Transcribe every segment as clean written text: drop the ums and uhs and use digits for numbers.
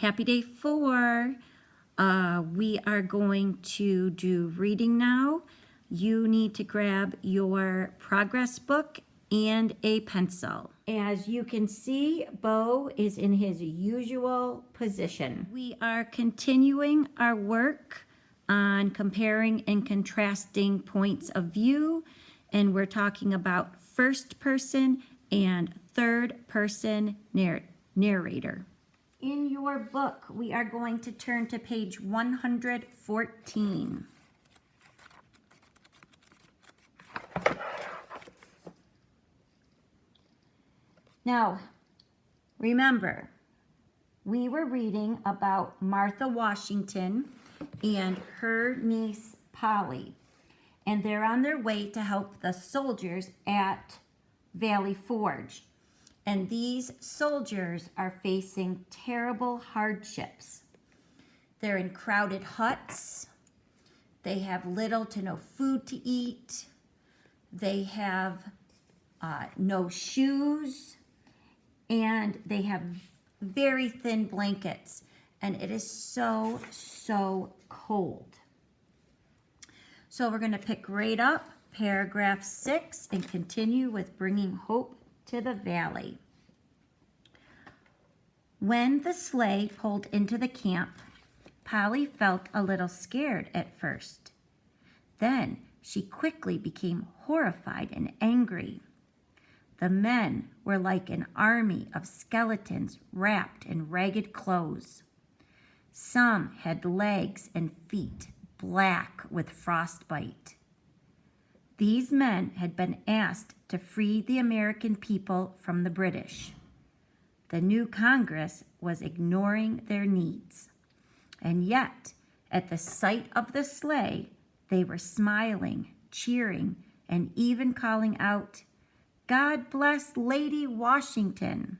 Happy day 4. We are going to do reading now. You need to grab your progress book and a pencil. As you can see, Bo is in his usual position. We are continuing our work on comparing and contrasting points of view, and we're talking about first person and third person narrator. In your book, we are going to turn to page 114. Now, remember, we were reading about Martha Washington and her niece Polly, and they're on their way to help the soldiers at Valley Forge. And these soldiers are facing terrible hardships. They're in crowded huts. They have little to no food to eat. They have no shoes. And they have very thin blankets. And it is so, so cold. So we're going to pick right up paragraph 6 and continue with bringing hope to the valley. When the sleigh pulled into the camp, Polly felt a little scared at first. Then she quickly became horrified and angry. The men were like an army of skeletons wrapped in ragged clothes. Some had legs and feet black with frostbite. These men had been asked to free the American people from the British. The new Congress was ignoring their needs. And yet, at the sight of the sleigh, they were smiling, cheering, and even calling out, "God bless Lady Washington."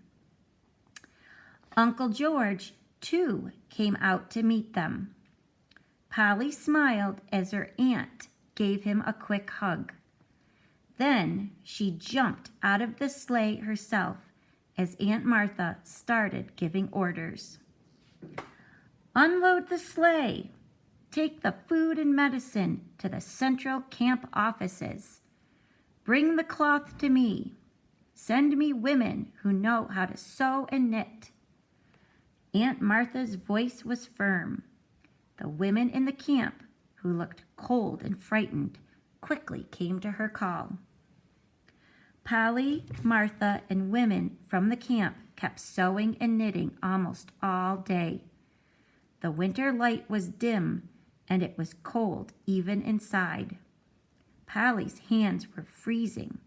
Uncle George, too, came out to meet them. Polly smiled as her aunt gave him a quick hug. Then she jumped out of the sleigh herself as Aunt Martha started giving orders. "Unload the sleigh. Take the food and medicine to the central camp offices. Bring the cloth to me. Send me women who know how to sew and knit." Aunt Martha's voice was firm. The women in the camp, who looked cold and frightened, quickly came to her call. Polly, Martha, and women from the camp kept sewing and knitting almost all day. The winter light was dim, and it was cold even inside. Polly's hands were freezing,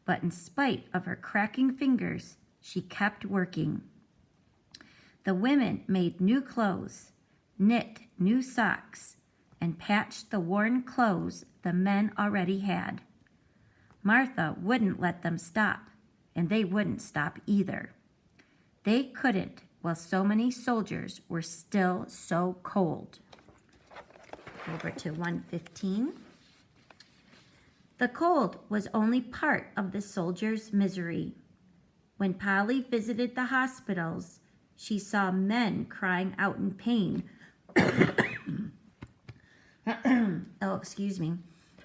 but in spite of her cracking fingers, she kept working. The women made new clothes, knit new socks, and patched the worn clothes the men already had. Martha wouldn't let them stop, and they wouldn't stop either. They couldn't while so many soldiers were still so cold. Over to 115. The cold was only part of the soldiers' misery. When Polly visited the hospitals, she saw men crying out in pain.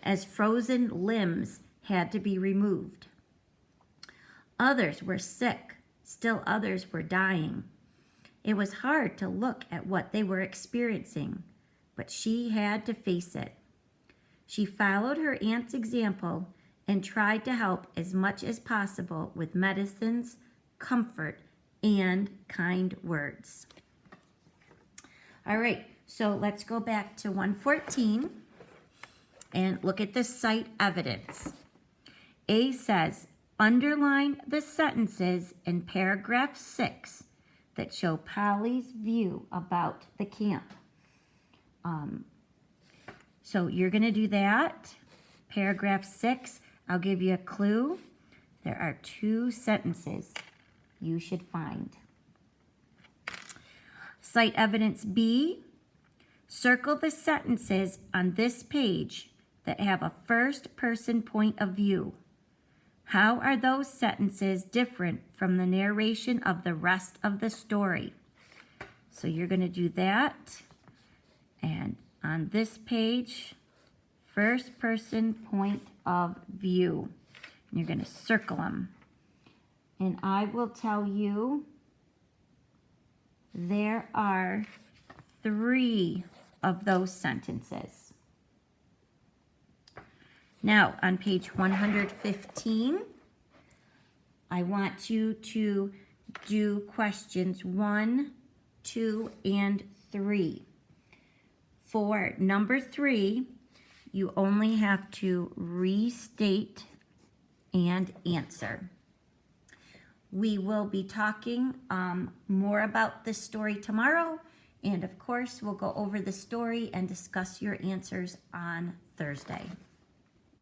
As frozen limbs had to be removed. Others were sick, still others were dying. It was hard to look at what they were experiencing, but she had to face it. She followed her aunt's example and tried to help as much as possible with medicines, comfort, and kind words. All right, so let's go back to 114 and look at the cite evidence. A says, underline the sentences in paragraph 6 that show Polly's view about the camp. So you're going to do that. Paragraph 6, I'll give you a clue. There are 2 sentences you should find. Cite evidence B, circle the sentences on this page that have a first-person point of view. How are those sentences different from the narration of the rest of the story? So you're going to do that. And on this page, first person point of view. And you're going to circle them. And I will tell you there are 3 of those sentences. Now, on page 115, I want you to do questions 1, 2, and 3. For number 3, you only have to restate and answer. We will be talking more about this story tomorrow, and of course, we'll go over the story and discuss your answers on Thursday.